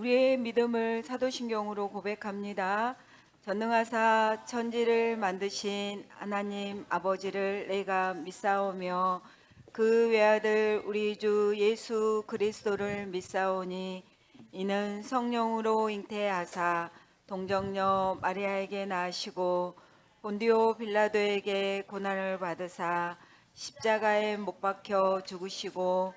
우리의 믿음을 사도신경으로 고백합니다. 전능하사 천지를 만드신 하나님 아버지를 내가 믿사오며 그 외아들 우리 주 예수 그리스도를 믿사오니 이는 성령으로 잉태하사 동정녀 마리아에게 나시고 본디오 빌라도에게 고난을 받으사 십자가에 못 박혀 죽으시고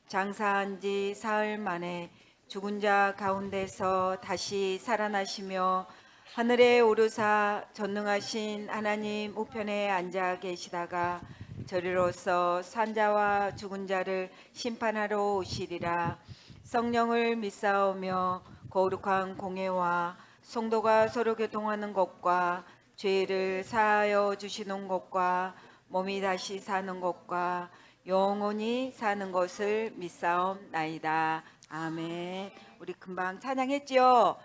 장사한 지 사흘 만에 죽은 자 가운데서 다시 살아나시며 하늘에 오르사 전능하신 하나님 우편에 앉아 계시다가 저리로서 산자와 죽은 자를 심판하러 오시리라. 성령을 믿사오며 거룩한 공예와 성도가 서로 교통하는 것과 죄를 사하여 주시는 것과 몸이 다시 사는 것과 영원히 사는 것을 믿사옵나이다. 아멘. 우리 금방 찬양했죠?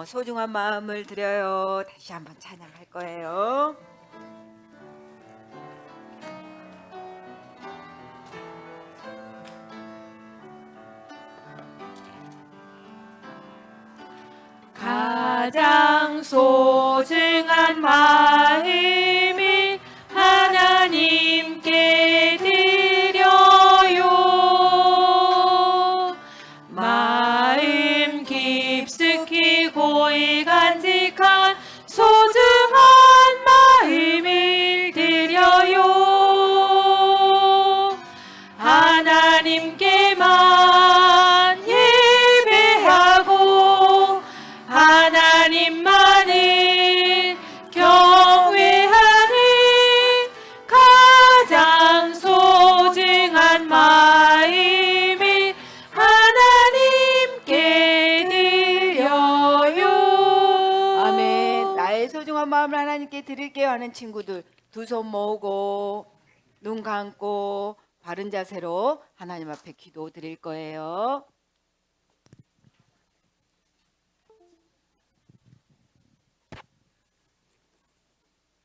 소중한 마음을 드려요. 다시 한번 찬양할 거예요. 가장 소중한 마음이 하나님께 드려요. 마음 깊숙이 고이 간직한 소중한 마음을 드려요. 하나님께만 예배하고 하나님만을 경외하는 가장 소중한 마음을 하나님께 드려요. 아멘. 나의 소중한 마음을 하나님께 드릴게요 하는 친구들 두 손 모으고 눈 감고 바른 자세로 하나님 앞에 기도 드릴 거예요.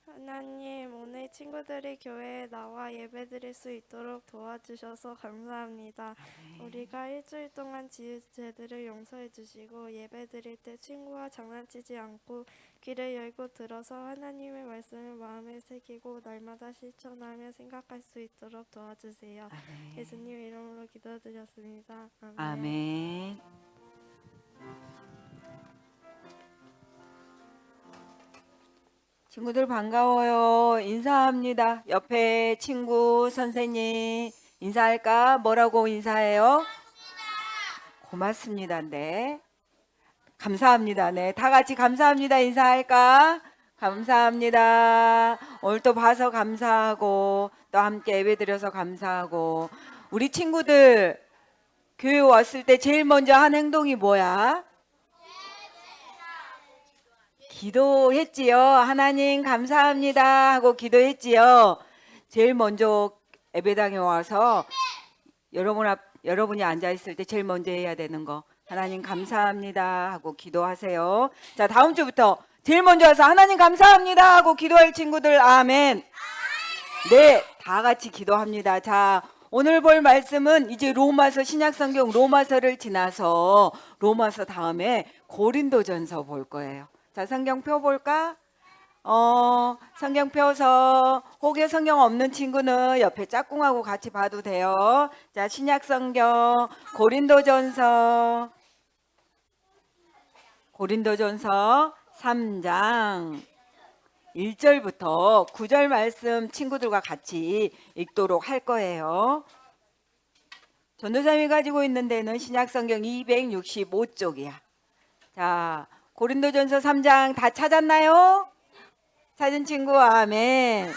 하나님, 오늘 친구들이 교회에 나와 예배드릴 수 있도록 도와주셔서 감사합니다. 우리가 일주일 동안 지은 죄들을 용서해 주시고 예배드릴 때 친구와 장난치지 않고 귀를 열고 들어서 하나님의 말씀을 마음에 새기고 날마다 실천하며 생각할 수 있도록 도와주세요. 아멘. 예수님 이름으로 기도드렸습니다. 아멘. 아멘. 친구들 반가워요. 인사합니다. 옆에 친구 선생님 인사할까? 뭐라고 인사해요? 고맙습니다. 네. 감사합니다. 네. 다 같이 감사합니다. 인사할까? 감사합니다. 오늘 또 봐서 감사하고 또 함께 예배드려서 감사하고 우리 친구들 교회 왔을 때 제일 먼저 한 행동이 뭐야? 기도했지요. 하나님 감사합니다 하고 기도했지요. 제일 먼저 예배당에 와서 여러분이 앉아 있을 때 제일 먼저 해야 되는 거 하나님 감사합니다 하고 기도하세요. 자, 다음 주부터 제일 먼저 와서 하나님 감사합니다 하고 기도할 친구들 아멘. 네, 다 같이 기도합니다. 자, 오늘 볼 말씀은 이제 로마서 신약성경 로마서를 지나서 로마서 다음에 고린도전서 볼 거예요. 자, 성경 펴 볼까? 성경 펴서 혹여 성경 없는 친구는 옆에 짝꿍하고 같이 봐도 돼요. 자, 신약성경 고린도전서 3장 1절부터 9절 말씀 친구들과 같이 읽도록 할 거예요. 전도사님이 가지고 있는 데는 신약성경 265쪽이야. 자, 고린도전서 3장 다 찾았나요? 찾은 친구 아멘.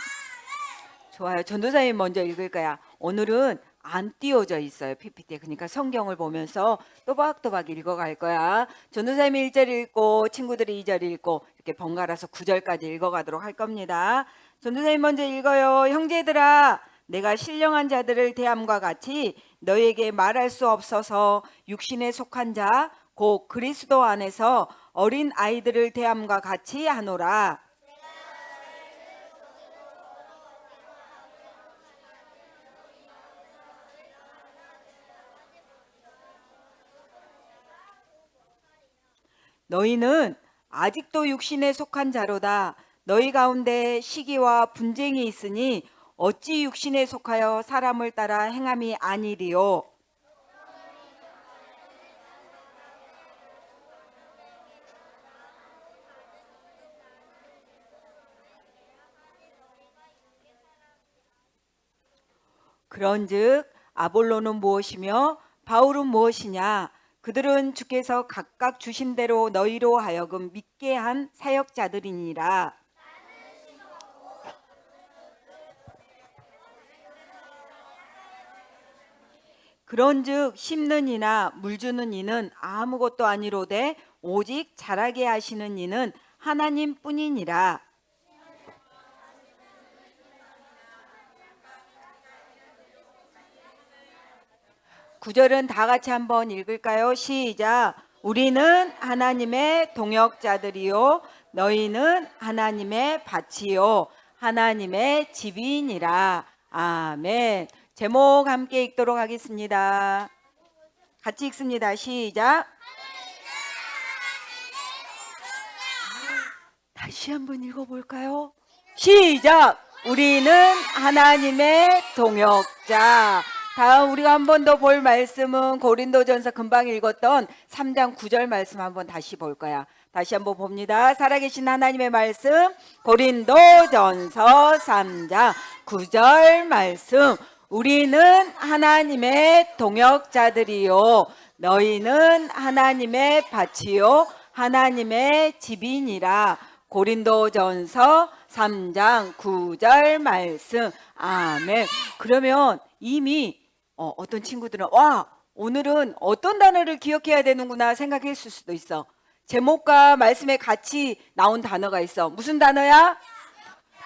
좋아요. 전도사님 먼저 읽을 거야. 오늘은 안 띄워져 있어요, PPT에. 그러니까 성경을 보면서 또박또박 읽어갈 거야. 전도사님이 1절 읽고 친구들이 2절 읽고 이렇게 번갈아서 9절까지 읽어가도록 할 겁니다. 전도사님 먼저 읽어요. 형제들아, 내가 신령한 자들을 대함과 같이 너에게 말할 수 없어서 육신에 속한 자 곧 그리스도 안에서 어린 아이들을 대함과 같이 하노라. 너희는 아직도 육신에 속한 자로다. 너희 가운데 시기와 분쟁이 있으니 어찌 육신에 속하여 사람을 따라 행함이 아니리요. 그런즉 아볼로는 무엇이며 바울은 무엇이냐? 그들은 주께서 각각 주신 대로 너희로 하여금 믿게 한 사역자들이니라. 그런즉 심는 이나 물 주는 이는 아무것도 아니로되 오직 자라게 하시는 이는 하나님뿐이니라. 구절은 다 같이 한번 읽을까요? 시작. 우리는 하나님의 동역자들이요 너희는 하나님의 밭이요 하나님의 집이니라. 아멘. 제목 함께 읽도록 하겠습니다. 같이 읽습니다. 시작. 다시 한번 읽어볼까요? 시작. 우리는 하나님의 동역자. 다음 우리가 한 번 더 볼 말씀은 고린도전서 금방 읽었던 3장 9절 말씀 한번 다시 볼 거야. 다시 한번 봅니다. 살아계신 하나님의 말씀 고린도전서 3장 9절 말씀. 우리는 하나님의 동역자들이요 너희는 하나님의 밭이요 하나님의 집이니라. 고린도전서 3장 9절 말씀. 아멘. 그러면 이미 어떤 친구들은 와 오늘은 어떤 단어를 기억해야 되는구나 생각했을 수도 있어. 제목과 말씀에 같이 나온 단어가 있어. 무슨 단어야?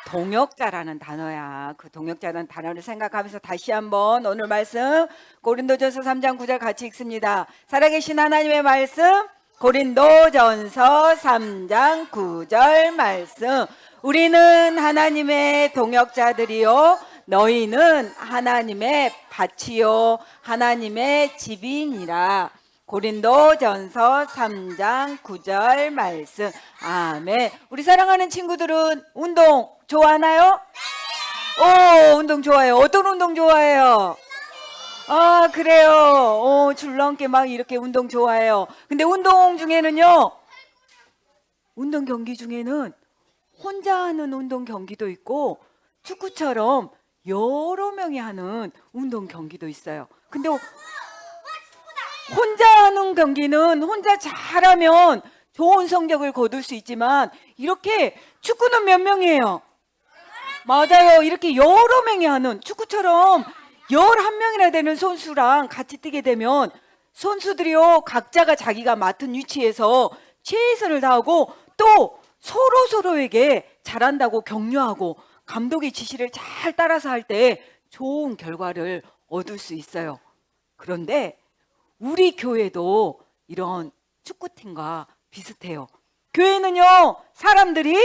동역자라는 단어야. 그 동역자라는 단어를 생각하면서 다시 한번 오늘 말씀 고린도전서 3장 9절 같이 읽습니다. 살아계신 하나님의 말씀 고린도전서 3장 9절 말씀. 우리는 하나님의 동역자들이요 너희는 하나님의 밭이요 하나님의 집이니라. 고린도전서 3장 9절 말씀. 아멘. 우리 사랑하는 친구들은 운동 좋아하나요? 오, 운동 좋아해요. 어떤 운동 좋아해요? 아, 그래요. 줄넘기 막 이렇게 운동 좋아해요. 근데 운동 중에는요, 운동 경기 중에는 혼자 하는 운동 경기도 있고 축구처럼 여러 명이 하는 운동 경기도 있어요. 근데 혼자 하는 경기는 혼자 잘하면 좋은 성적을 거둘 수 있지만 이렇게 축구는 몇 명이에요? 맞아요. 이렇게 여러 명이 하는 축구처럼 11명이나 되는 선수랑 같이 뛰게 되면 선수들이요 각자가 자기가 맡은 위치에서 최선을 다하고 또 서로에게 잘한다고 격려하고 감독의 지시를 잘 따라서 할 때 좋은 결과를 얻을 수 있어요. 그런데 우리 교회도 이런 축구팀과 비슷해요. 교회는요 사람들이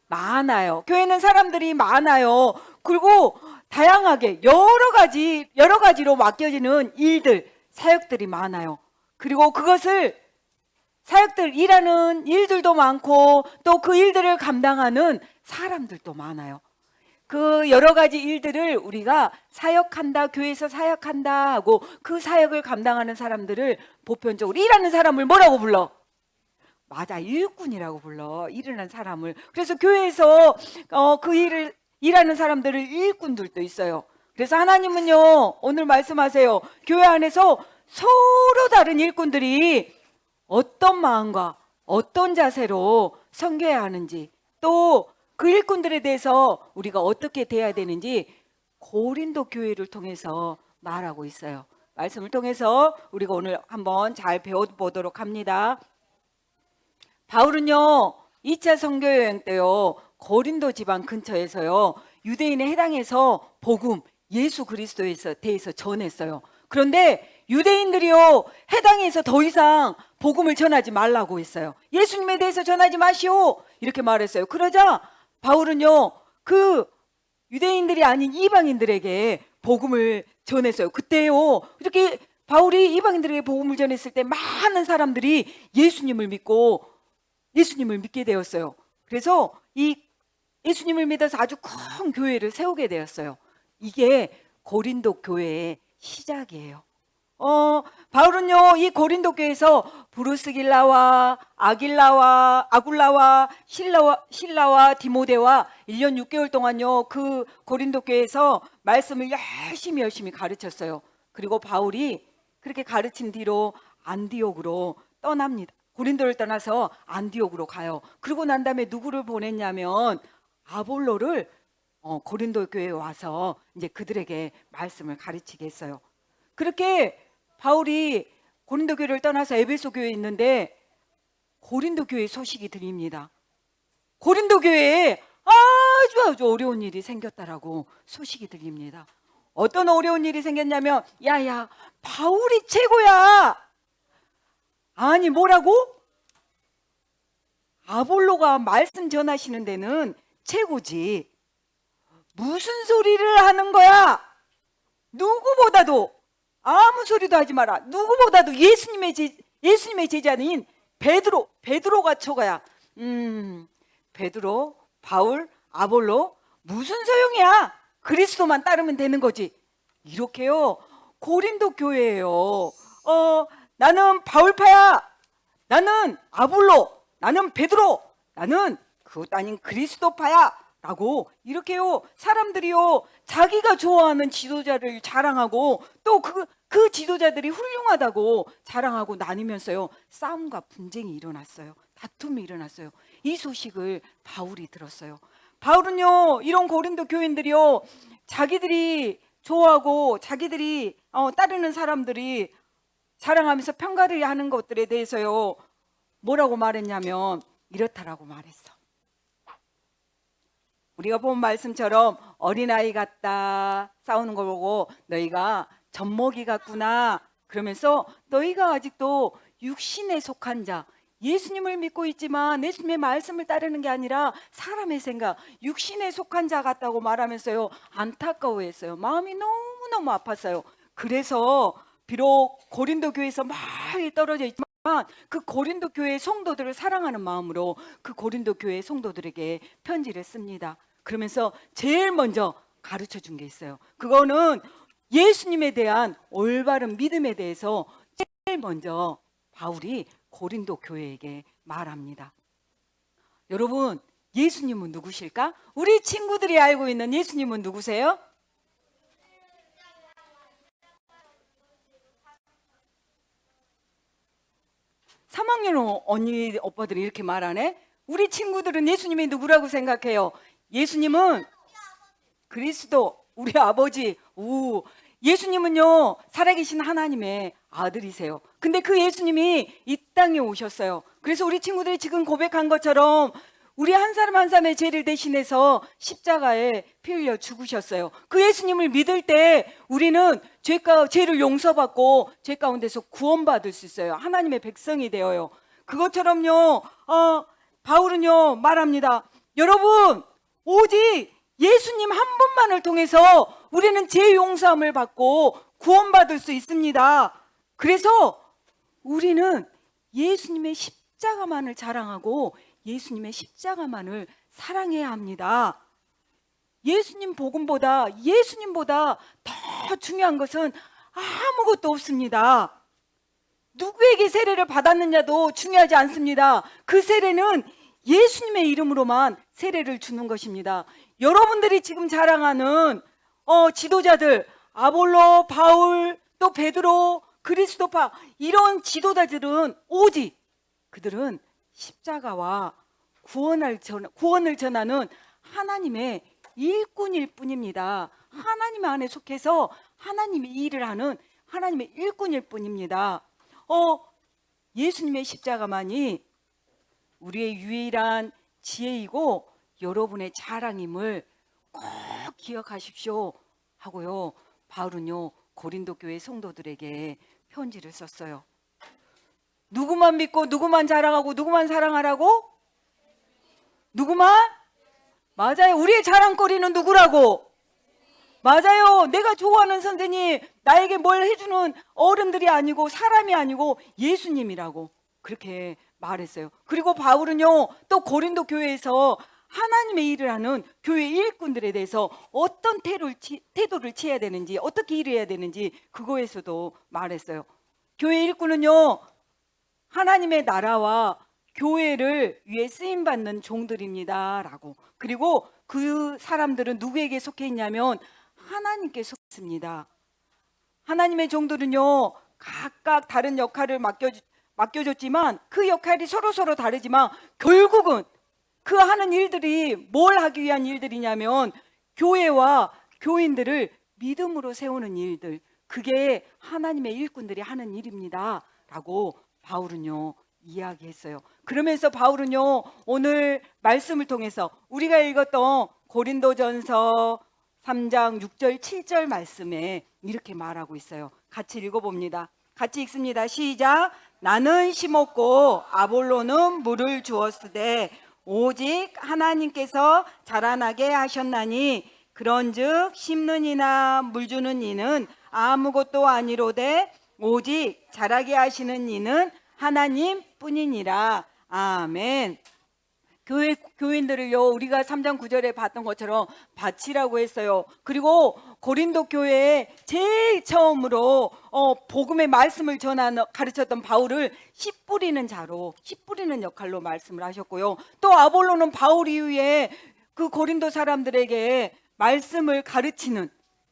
많아요. 교회는 사람들이 많아요. 그리고 다양하게 여러 가지로 맡겨지는 일들, 사역들이 많아요. 그리고 그것을 사역들 일하는 일들도 많고 또 그 일들을 감당하는 사람들도 많아요. 그 여러 가지 일들을 우리가 사역한다, 교회에서 사역한다 하고 그 사역을 감당하는 사람들을 보편적으로 일하는 사람을 뭐라고 불러? 맞아, 일꾼이라고 불러. 일하는 사람을. 그래서 교회에서 그 일을 일하는 사람들을 일꾼들도 있어요. 그래서 하나님은요 오늘 말씀하세요. 교회 안에서 서로 다른 일꾼들이 어떤 마음과 어떤 자세로 섬겨야 하는지 또 그 일꾼들에 대해서 우리가 어떻게 대해야 되는지 고린도 교회를 통해서 말하고 있어요. 말씀을 통해서 우리가 오늘 한번 잘 배워보도록 합니다. 바울은요 2차 선교여행 때요 고린도 지방 근처에서요 유대인에 해당해서 복음 예수 그리스도에 대해서 전했어요. 그런데 유대인들이요 해당해서 더 이상 복음을 전하지 말라고 했어요. 예수님에 대해서 전하지 마시오 이렇게 말했어요. 그러자 바울은요 그 유대인들이 아닌 이방인들에게 복음을 전했어요. 그때요 이렇게 바울이 이방인들에게 복음을 전했을 때 많은 사람들이 예수님을 믿게 되었어요. 그래서 이 예수님을 믿어서 아주 큰 교회를 세우게 되었어요. 이게 고린도 교회의 시작이에요. 바울은요, 이 고린도 교회에서 브루스길라와 아굴라와 실라와 디모데와 1년 6개월 동안요, 그 고린도 교회에서 말씀을 열심히 가르쳤어요. 그리고 바울이 그렇게 가르친 뒤로 안디옥으로 떠납니다. 고린도를 떠나서 안디옥으로 가요. 그러고 난 다음에 누구를 보냈냐면 아볼로를 고린도 교회에 와서 이제 그들에게 말씀을 가르치게 했어요. 그렇게 바울이 고린도 교회를 떠나서 에베소 교회에 있는데 고린도 교회 소식이 들립니다. 고린도 교회에 아주 어려운 일이 생겼다라고 소식이 들립니다. 어떤 어려운 일이 생겼냐면 야야 바울이 최고야. 아니 뭐라고? 아볼로가 말씀 전하시는 데는 최고지. 무슨 소리를 하는 거야? 누구보다도 아무 소리도 하지 마라. 누구보다도 예수님의 제자인 베드로가 최고야. 베드로, 바울, 아볼로 무슨 소용이야? 그리스도만 따르면 되는 거지. 이렇게요. 고린도 교회예요. 나는 바울파야. 나는 아볼로. 나는 베드로. 나는 그것 아닌 그리스도파야. 라고 이렇게요. 사람들이요. 자기가 좋아하는 지도자를 자랑하고 또 그 지도자들이 훌륭하다고 자랑하고 나뉘면서요. 싸움과 분쟁이 일어났어요. 다툼이 일어났어요. 이 소식을 바울이 들었어요. 바울은요. 이런 고린도 교인들이요. 자기들이 좋아하고 자기들이 따르는 사람들이 자랑하면서 평가를 하는 것들에 대해서요. 뭐라고 말했냐면 이렇다라고 말했어. 우리가 본 말씀처럼 어린아이 같다 싸우는 걸 보고 너희가 젖먹이 같구나 그러면서 너희가 아직도 육신에 속한 자 예수님을 믿고 있지만 예수님의 말씀을 따르는 게 아니라 사람의 생각 육신에 속한 자 같다고 말하면서요 안타까워했어요. 마음이 너무너무 아팠어요. 그래서 비록 고린도 교회에서 많이 떨어져 있지만 그 고린도 교회 성도들을 사랑하는 마음으로 그 고린도 교회 성도들에게 편지를 씁니다. 그러면서 제일 먼저 가르쳐 준 게 있어요. 그거는 예수님에 대한 올바른 믿음에 대해서 제일 먼저 바울이 고린도 교회에게 말합니다. 여러분, 예수님은 누구실까? 우리 친구들이 알고 있는 예수님은 누구세요? (3학년) 언니 오빠들이 이렇게 말하네. 우리 친구들은 예수님이 누구라고 생각해요? 예수님은 그리스도 우리 아버지. 예수님은요 살아계신 하나님의 아들이세요. 근데 그 예수님이 이 땅에 오셨어요. 그래서 우리 친구들이 지금 고백한 것처럼 우리 한 사람 한 사람의 죄를 대신해서 십자가에 피 흘려 죽으셨어요. 그 예수님을 믿을 때 우리는 죄를 용서받고 죄 가운데서 구원받을 수 있어요. 하나님의 백성이 되어요. 그것처럼요 바울은요 말합니다. 여러분 오직 예수님 한 분만을 통해서 우리는 죄 용서함을 받고 구원받을 수 있습니다. 그래서 우리는 예수님의 십자가만을 자랑하고 예수님의 십자가만을 사랑해야 합니다. 예수님보다 더 중요한 것은 아무것도 없습니다. 누구에게 세례를 받았느냐도 중요하지 않습니다. 그 세례는 예수님의 이름으로만 세례를 주는 것입니다. 여러분들이 지금 자랑하는 지도자들 아볼로, 바울, 또 베드로, 그리스도파 이런 지도자들은 오직 그들은 십자가와 구원을 전하는 하나님의 일꾼일 뿐입니다. 하나님 안에 속해서 하나님의 일을 하는 하나님의 일꾼일 뿐입니다. 예수님의 십자가만이 우리의 유일한 지혜이고 여러분의 자랑임을 꼭 기억하십시오 하고요. 바울은요 고린도 교회 성도들에게 편지를 썼어요. 누구만 믿고 누구만 자랑하고 누구만 사랑하라고? 누구만? 맞아요. 우리의 자랑거리는 누구라고? 맞아요. 내가 좋아하는 선생님, 나에게 뭘 해주는 어른들이 아니고 사람이 아니고 예수님이라고 그렇게 말했어요. 그리고 바울은요, 또 고린도 교회에서 하나님의 일을 하는 교회 일꾼들에 대해서 어떤 태도를 취해야 되는지, 어떻게 일해야 되는지 그거에서도 말했어요. 교회 일꾼은요, 하나님의 나라와 교회를 위해 쓰임받는 종들입니다 라고. 그리고 그 사람들은 누구에게 속해 있냐면 하나님께 속했습니다. 하나님의 종들은요, 각각 다른 역할을 맡겨줬지만 그 역할이 서로 다르지만 결국은 그 하는 일들이 뭘 하기 위한 일들이냐면 교회와 교인들을 믿음으로 세우는 일들, 그게 하나님의 일꾼들이 하는 일입니다 라고 바울은요 이야기했어요. 그러면서 바울은요 오늘 말씀을 통해서 우리가 읽었던 고린도전서 3장 6절 7절 말씀에 이렇게 말하고 있어요. 같이 읽어봅니다. 같이 읽습니다. 시작. 나는 심었고 아볼로는 물을 주었으되 오직 하나님께서 자라나게 하셨나니 그런즉 심는 이나 물 주는 이는 아무것도 아니로되 오직 자라게 하시는 이는 하나님 뿐이니라. 아멘. 교인들을요 우리가 3장 9절에 봤던 것처럼 밭이라고 했어요. 그리고 고린도 교회에 제일 처음으로 복음의 말씀을 가르쳤던 바울을 씨 뿌리는 자로, 씨 뿌리는 역할로 말씀을 하셨고요. 또 아볼로는 바울 이후에 그 고린도 사람들에게 말씀을 가르치는,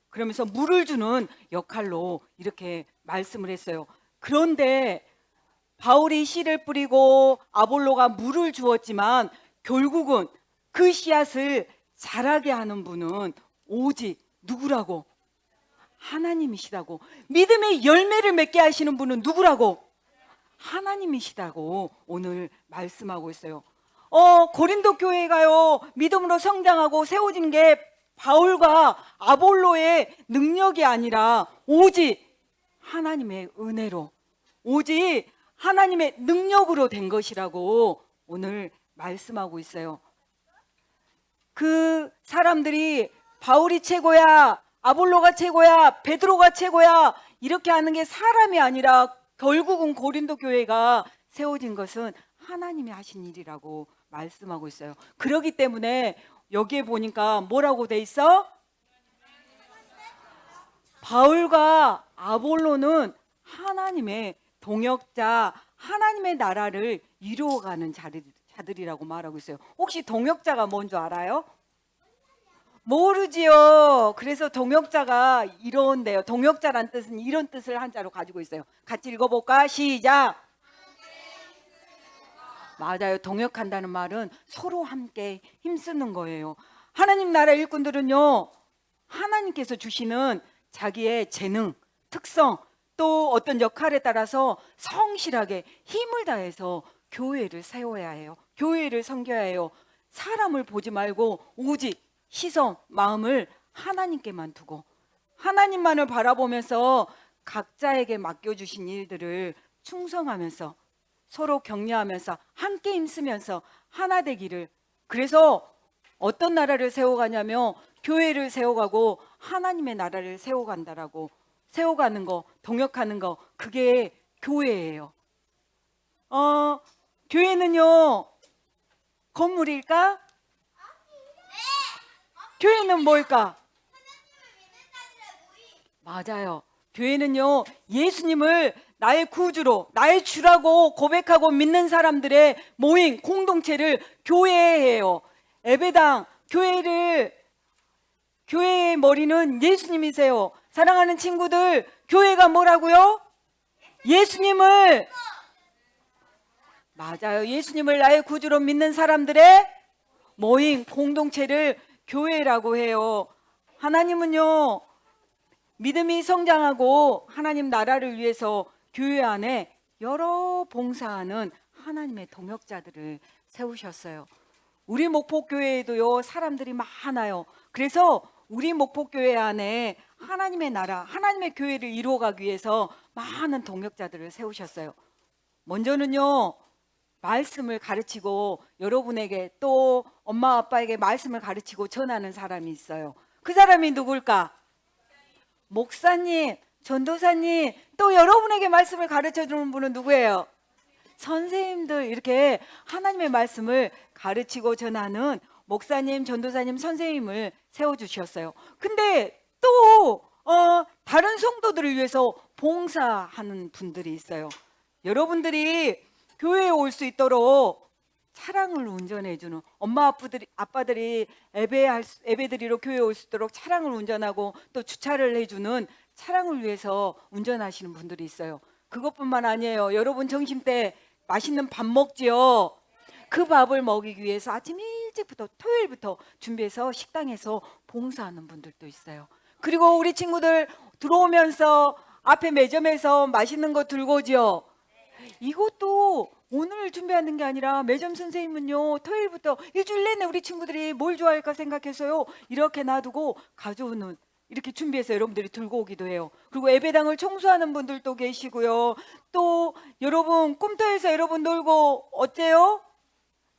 그러면서 물을 주는 역할로 이렇게 말씀을 했어요. 그런데 바울이 씨를 뿌리고 아볼로가 물을 주었지만 결국은 그 씨앗을 자라게 하는 분은 오직 누구라고? 하나님이시다고. 믿음의 열매를 맺게 하시는 분은 누구라고? 하나님이시다고 오늘 말씀하고 있어요. 고린도 교회가요 믿음으로 성장하고 세워진 게 바울과 아볼로의 능력이 아니라 오직 하나님의 은혜로, 오직 하나님의 능력으로 된 것이라고 오늘 말씀하고 있어요. 그 사람들이 바울이 최고야, 아볼로가 최고야, 베드로가 최고야 이렇게 하는 게 사람이 아니라 결국은 고린도 교회가 세워진 것은 하나님이 하신 일이라고 말씀하고 있어요. 그렇기 때문에 여기에 보니까 뭐라고 돼 있어? 바울과 아볼로는 하나님의 동역자, 하나님의 나라를 이루어가는 자들이라고 말하고 있어요. 혹시 동역자가 뭔 줄 알아요? 모르지요. 그래서 동역자가 이런데요. 동역자란 뜻은 이런 뜻을 한자로 가지고 있어요. 같이 읽어볼까? 시작. 맞아요. 동역한다는 말은 서로 함께 힘쓰는 거예요. 하나님 나라 일꾼들은요, 하나님께서 주시는 자기의 재능, 특성, 또 어떤 역할에 따라서 성실하게 힘을 다해서 교회를 세워야 해요. 교회를 섬겨야 해요. 사람을 보지 말고 오직 시선, 마음을 하나님께만 두고 하나님만을 바라보면서 각자에게 맡겨주신 일들을 충성하면서 서로 격려하면서 함께 힘쓰면서 하나 되기를. 그래서 어떤 나라를 세워가냐면 교회를 세워가고 하나님의 나라를 세워가는 거, 동역하는 거, 그게 교회예요. 교회는요 건물일까? 교회는 뭘까? 맞아요. 교회는요 예수님을 나의 구주로, 나의 주라고 고백하고 믿는 사람들의 모임, 공동체를 교회예요. 예배당, 교회의 머리는 예수님이세요. 사랑하는 친구들, 교회가 뭐라고요? 예수님을, 맞아요. 예수님을 나의 구주로 믿는 사람들의 모임, 공동체를 교회라고 해요. 하나님은요 믿음이 성장하고 하나님 나라를 위해서 교회 안에 여러 봉사하는 하나님의 동역자들을 세우셨어요. 우리 목포교회에도요 사람들이 많아요. 그래서 우리 목포교회 안에 하나님의 나라, 하나님의 교회를 이루어가기 위해서 많은 동역자들을 세우셨어요. 먼저는요 말씀을 가르치고 여러분에게 또 엄마 아빠에게 말씀을 가르치고 전하는 사람이 있어요. 그 사람이 누굴까? 목사님, 전도사님, 또 여러분에게 말씀을 가르쳐 주는 분은 누구예요? 선생님들. 이렇게 하나님의 말씀을 가르치고 전하는 목사님, 전도사님, 선생님을 세워주셨어요. 근데 또 다른 성도들을 위해서 봉사하는 분들이 있어요. 여러분들이 교회에 올 수 있도록 차량을 운전해주는 엄마 아빠들이 예배드리러 교회에 올 수 있도록 차량을 운전하고 또 주차를 해주는 차량을 위해서 운전하시는 분들이 있어요. 그것뿐만 아니에요. 여러분 점심때 맛있는 밥 먹지요. 그 밥을 먹이기 위해서 아침 일찍부터 토요일부터 준비해서 식당에서 봉사하는 분들도 있어요. 그리고 우리 친구들 들어오면서 앞에 매점에서 맛있는 거 들고 오지요. 이것도 오늘 준비하는 게 아니라 매점 선생님은요, 토요일부터 일주일 내내 우리 친구들이 뭘 좋아할까 생각해서요, 이렇게 놔두고 가져오는, 이렇게 준비해서 여러분들이 들고 오기도 해요. 그리고 예배당을 청소하는 분들도 계시고요. 또 여러분 꿈터에서 여러분 놀고 어때요?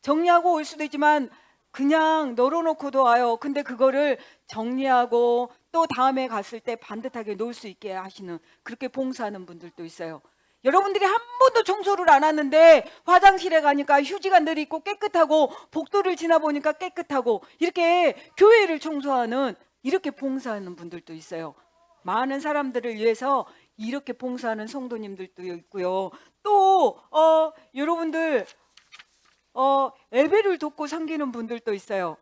정리하고 올 수도 있지만 그냥 널어놓고도 와요. 근데 그거를 정리하고 또 다음에 갔을 때 반듯하게 놀 수 있게 하시는, 그렇게 봉사하는 분들도 있어요. 여러분들이 한 번도 청소를 안 하는데 화장실에 가니까 휴지가 늘 있고 깨끗하고, 복도를 지나보니까 깨끗하고, 이렇게 교회를 청소하는, 이렇게 봉사하는 분들도 있어요. 많은 사람들을 위해서 이렇게 봉사하는 성도님들도 있고요. 또 여러분들 예배를 돕고 섬기는 분들도 있어요.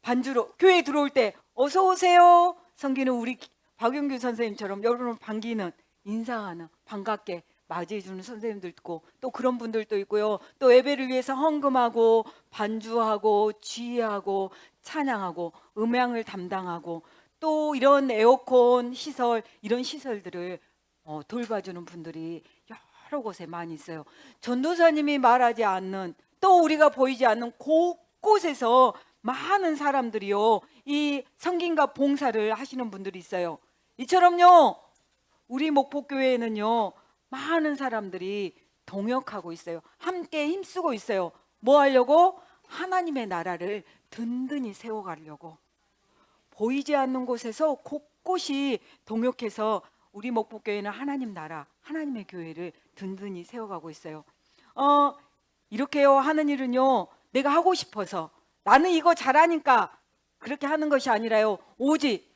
반주로 교회에 들어올 때 어서 오세요 섬기는 우리 박용규 선생님처럼 여러분을 반기는, 인사하는, 반갑게 맞이해주는 선생님들 있고, 또 그런 분들도 있고요. 또 예배를 위해서 헌금하고 반주하고 지휘하고 찬양하고 음향을 담당하고, 또 이런 에어컨 시설, 이런 시설들을 돌봐주는 분들이 여러 곳에 많이 있어요. 전도사님이 말하지 않는, 또 우리가 보이지 않는 곳곳에서 많은 사람들이요, 이 섬김과 봉사를 하시는 분들이 있어요. 이처럼요, 우리 목포교회에는요, 많은 사람들이 동역하고 있어요. 함께 힘쓰고 있어요. 뭐 하려고? 하나님의 나라를 든든히 세워가려고. 보이지 않는 곳에서 곳곳이 동역해서 우리 목포교회는 하나님 나라, 하나님의 교회를 든든히 세워가고 있어요. 이렇게요 하는 일은요, 내가 하고 싶어서, 나는 이거 잘하니까 그렇게 하는 것이 아니라요, 오직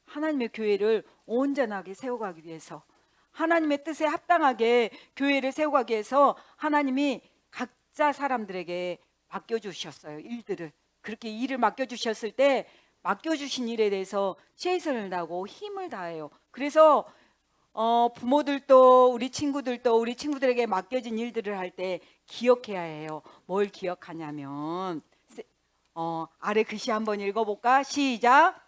하나님의 교회를 온전하게 세워가기 위해서, 하나님의 뜻에 합당하게 교회를 세워가기 위해서 하나님이 각자 사람들에게 맡겨주셨어요. 일들을. 그렇게 일을 맡겨주셨을 때 맡겨주신 일에 대해서 최선을 다하고 힘을 다해요. 그래서 부모들도 우리 친구들에게 맡겨진 일들을 할 때 기억해야 해요. 뭘 기억하냐면, 아래 글씨 한번 읽어볼까? 시작.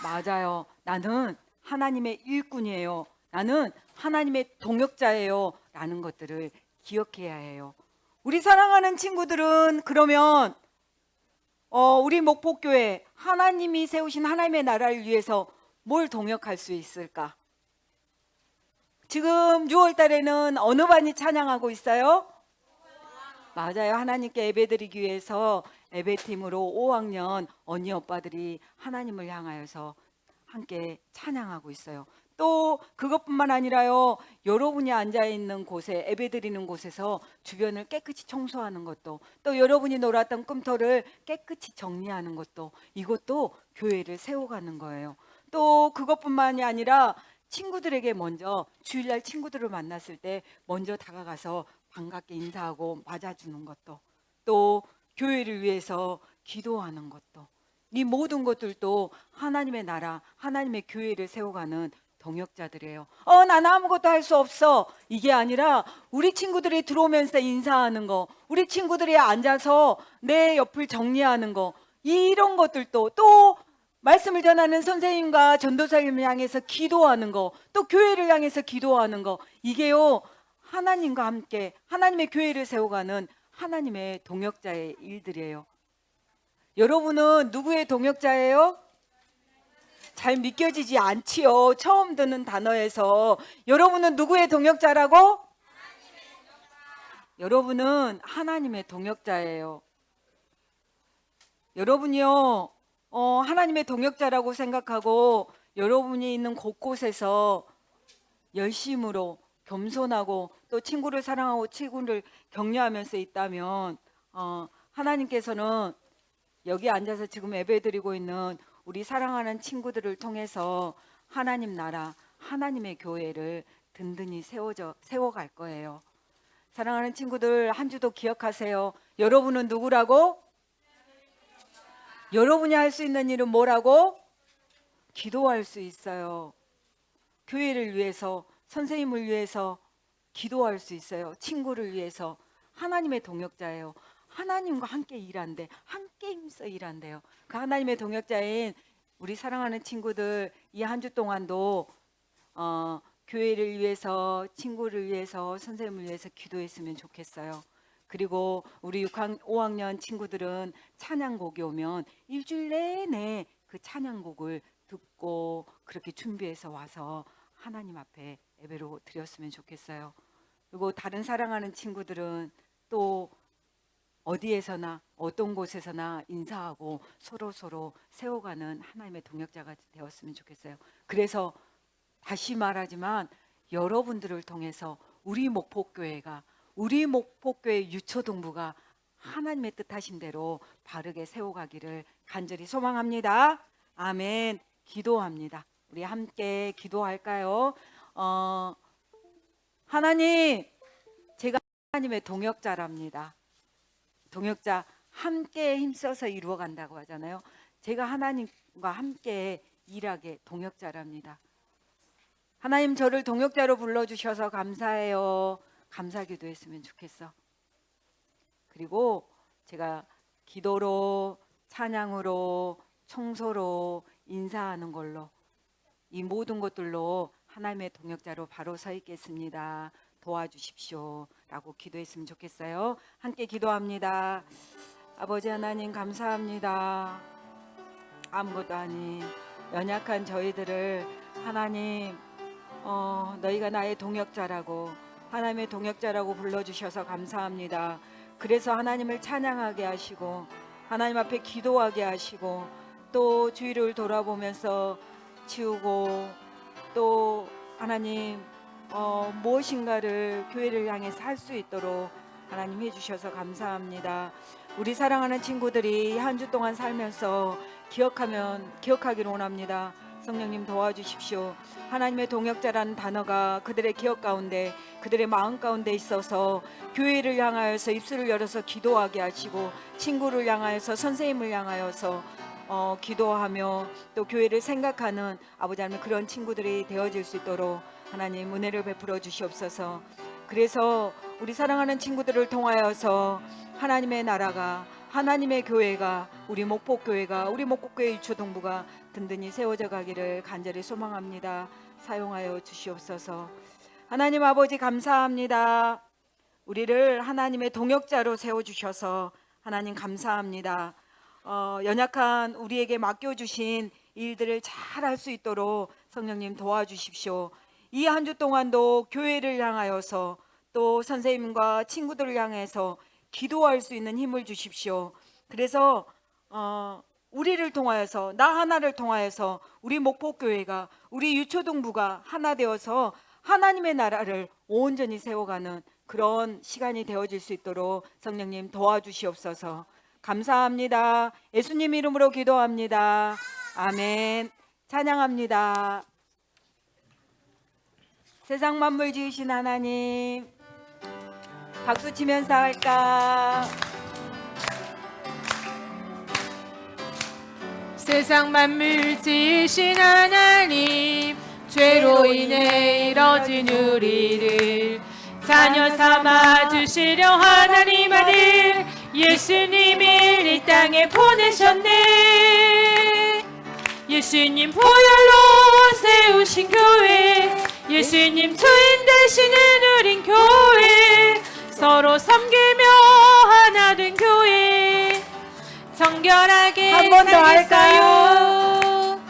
맞아요. 나는 하나님의 일꾼이에요. 나는 하나님의 동역자예요. 라는 것들을 기억해야 해요. 우리 사랑하는 친구들은 그러면 우리 목포교회 하나님이 세우신 하나님의 나라를 위해서 뭘 동역할 수 있을까? 지금 6월 달에는 어느 반이 찬양하고 있어요? 맞아요. 하나님께 예배드리기 위해서 예배팀으로 5학년 언니 오빠들이 하나님을 향하여서 함께 찬양하고 있어요. 또 그것뿐만 아니라요, 여러분이 앉아있는 곳에, 예배드리는 곳에서 주변을 깨끗이 청소하는 것도, 또 여러분이 놀았던 꿈터를 깨끗이 정리하는 것도, 이것도 교회를 세워가는 거예요. 또 그것뿐만이 아니라 친구들에게 먼저, 주일날 친구들을 만났을 때 먼저 다가가서 반갑게 인사하고 맞아주는 것도, 또 교회를 위해서 기도하는 것도, 이 모든 것들도 하나님의 나라, 하나님의 교회를 세워가는 동역자들이에요. 나는 아무것도 할 수 없어, 이게 아니라 우리 친구들이 들어오면서 인사하는 거, 우리 친구들이 앉아서 내 옆을 정리하는 거, 이런 것들도, 또 말씀을 전하는 선생님과 전도사님을 향해서 기도하는 거, 또 교회를 향해서 기도하는 거, 이게요 하나님과 함께 하나님의 교회를 세워가는 하나님의 동역자의 일들이에요. 여러분은 누구의 동역자예요? 잘 믿겨지지 않지요. 처음 듣는 단어에서. 여러분은 누구의 동역자라고? 여러분은 하나님의 동역자예요. 여러분이요, 하나님의 동역자라고 생각하고 여러분이 있는 곳곳에서 열심으로 겸손하고 또 친구를 사랑하고 친구를 격려하면서 있다면 하나님께서는 여기 앉아서 지금 예배드리고 있는 우리 사랑하는 친구들을 통해서 하나님 나라, 하나님의 교회를 든든히 세워갈 거예요. 사랑하는 친구들, 한 주도 기억하세요. 여러분은 누구라고? 여러분이 할 수 있는 일은 뭐라고? 기도할 수 있어요. 교회를 위해서, 선생님을 위해서 기도할 수 있어요. 친구를 위해서. 하나님의 동역자예요. 하나님과 함께 일한대. 함께 힘써 일한대요. 그 하나님의 동역자인 우리 사랑하는 친구들, 이 한 주 동안도 교회를 위해서, 친구를 위해서, 선생님을 위해서 기도했으면 좋겠어요. 그리고 우리 5학년 친구들은 찬양곡이 오면 일주일 내내 그 찬양곡을 듣고 그렇게 준비해서 와서 하나님 앞에 예배로 드렸으면 좋겠어요. 그리고 다른 사랑하는 친구들은 또 어디에서나 어떤 곳에서나 인사하고 서로 세워가는 하나님의 동역자가 되었으면 좋겠어요. 그래서 다시 말하지만 여러분들을 통해서 우리 목포교회가, 우리 목포교회 유초동부가 하나님의 뜻하신 대로 바르게 세워가기를 간절히 소망합니다. 아멘. 기도합니다. 우리 함께 기도할까요? 하나님, 제가 하나님의 동역자랍니다. 동역자, 함께 힘써서 이루어간다고 하잖아요. 제가 하나님과 함께 일하게 동역자랍니다. 하나님, 저를 동역자로 불러주셔서 감사해요. 감사기도 했으면 좋겠어. 그리고 제가 기도로, 찬양으로, 청소로, 인사하는 걸로, 이 모든 것들로 하나님의 동역자로 바로 서 있겠습니다. 도와주십시오 라고 기도했으면 좋겠어요. 함께 기도합니다. 아버지 하나님, 감사합니다. 아무것도 아닌 연약한 저희들을 하나님, 너희가 나의 동역자라고, 하나님의 동역자라고 불러주셔서 감사합니다. 그래서 하나님을 찬양하게 하시고 하나님 앞에 기도하게 하시고 또 주위를 돌아보면서 치우고 또 하나님 무엇인가를 교회를 향해서 할 수 있도록 하나님 해주셔서 감사합니다. 우리 사랑하는 친구들이 한 주 동안 살면서 기억하기를 원합니다. 성령님 도와주십시오. 하나님의 동역자라는 단어가 그들의 기억 가운데, 그들의 마음 가운데 있어서 교회를 향하여서 입술을 열어서 기도하게 하시고 친구를 향하여서, 선생님을 향하여서 기도하며 또 교회를 생각하는 아버지 하나님, 그런 친구들이 되어질 수 있도록 하나님 은혜를 베풀어 주시옵소서. 그래서 우리 사랑하는 친구들을 통하여서 하나님의 나라가, 하나님의 교회가, 우리 목포교회가, 우리 목포교회 유초동부가 든든히 세워져 가기를 간절히 소망합니다. 사용하여 주시옵소서. 하나님 아버지 감사합니다. 우리를 하나님의 동역자로 세워주셔서 하나님 감사합니다. 연약한 우리에게 맡겨주신 일들을 잘 할 수 있도록 성령님 도와주십시오. 이 한 주 동안도 교회를 향하여서 또 선생님과 친구들을 향해서 기도할 수 있는 힘을 주십시오. 그래서 우리를 통하여서, 나 하나를 통하여서 우리 목포교회가, 우리 유초동부가 하나 되어서 하나님의 나라를 온전히 세워가는 그런 시간이 되어질 수 있도록 성령님 도와주시옵소서. 감사합니다. 예수님 이름으로 기도합니다. 아멘. 찬양합니다. 세상 만물 지으신 하나님, 박수 치면서 할까? 세상 만물 지으신 하나님, 죄로 인해 이뤄진 우리를 자녀 삼아 주시려 하나님 아들 예수님을 이 땅에 보내셨네. 예수님 보혈로 세우신 교회, 예수님 주인 되시는 우린 교회, 서로 섬기며 하나 된 교회, 정결하게 한 번 더 살겠어요.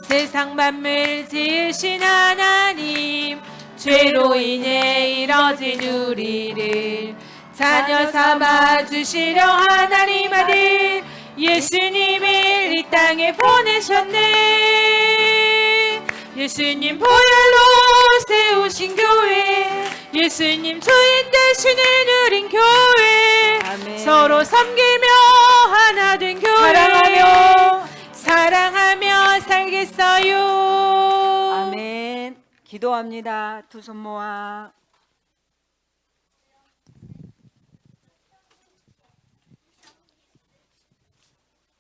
세상 만물 지으신 하나님, 죄로 인해 이뤄진 우리를 자녀 삼아 주시려 하나님 아들 예수님을 이 땅에 보내셨네. 예수님 보혈로 세우신 교회, 예수님 주인 되시는 우린 교회, 아멘. 서로 섬기며 하나 된 교회, 사랑하며 살겠어요. 아멘. 기도합니다. 두 손 모아.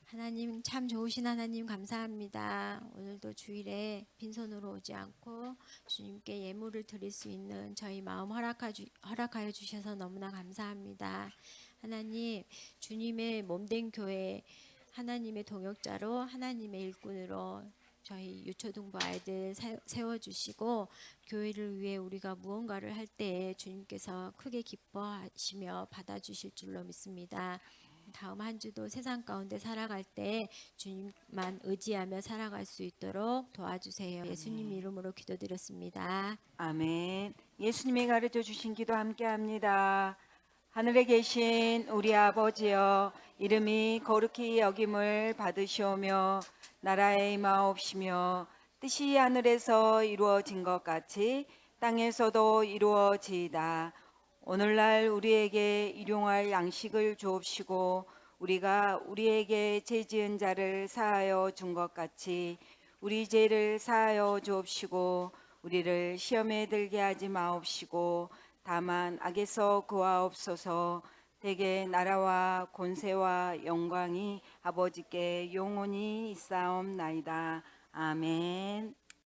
하나님 참 좋으신 하나님 감사합니다. 오늘도 주일에 빈손으로 오지 않고 주님께 예물을 드릴 수 있는 저희 마음 허락하여 주셔서 너무나 감사합니다. 하나님 주님의 몸된 교회, 하나님의 동역자로, 하나님의 일꾼으로 저희 유초등부 아이들 세워주시고, 교회를 위해 우리가 무언가를 할 때에 주님께서 크게 기뻐하시며 받아주실 줄로 믿습니다. 다음 한 주도 세상 가운데 살아갈 때 주님만 의지하며 살아갈 수 있도록 도와주세요. 예수님 이름으로 기도드렸습니다. 아멘. 예수님이 가르쳐 주신 기도 함께합니다. 하늘에 계신 우리 아버지여, 이름이 거룩히 여김을 받으시오며 나라의 임하옵시며 뜻이 하늘에서 이루어진 것 같이 땅에서도 이루어지이다. 오늘날 우리에게 일용할 양식을 주옵시고 우리가 우리에게 죄지은 자를 사하여 준 것 같이 우리 죄를 사하여 주옵시고 우리를 시험에 들게 하지 마옵시고 다만 악에서 구하옵소서. 대개 나라와 권세와 영광이 아버지께 영원히 있사옵나이다. 아멘.